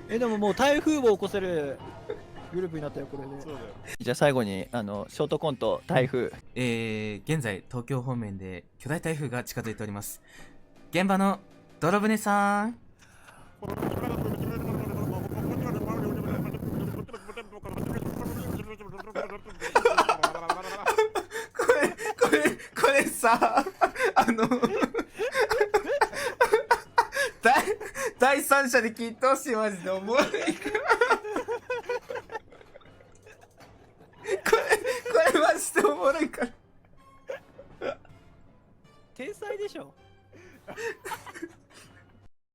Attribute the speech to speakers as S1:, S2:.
S1: でももう台風を起こせるグループになったよ、これで。
S2: そうだよ。
S1: じゃあ最後に、ショートコント、台風。
S3: 現在、東京方面で巨大台風が近づいております。現場の泥船さん。これさ、第三者で聞いてほしい、マジでおもろいから。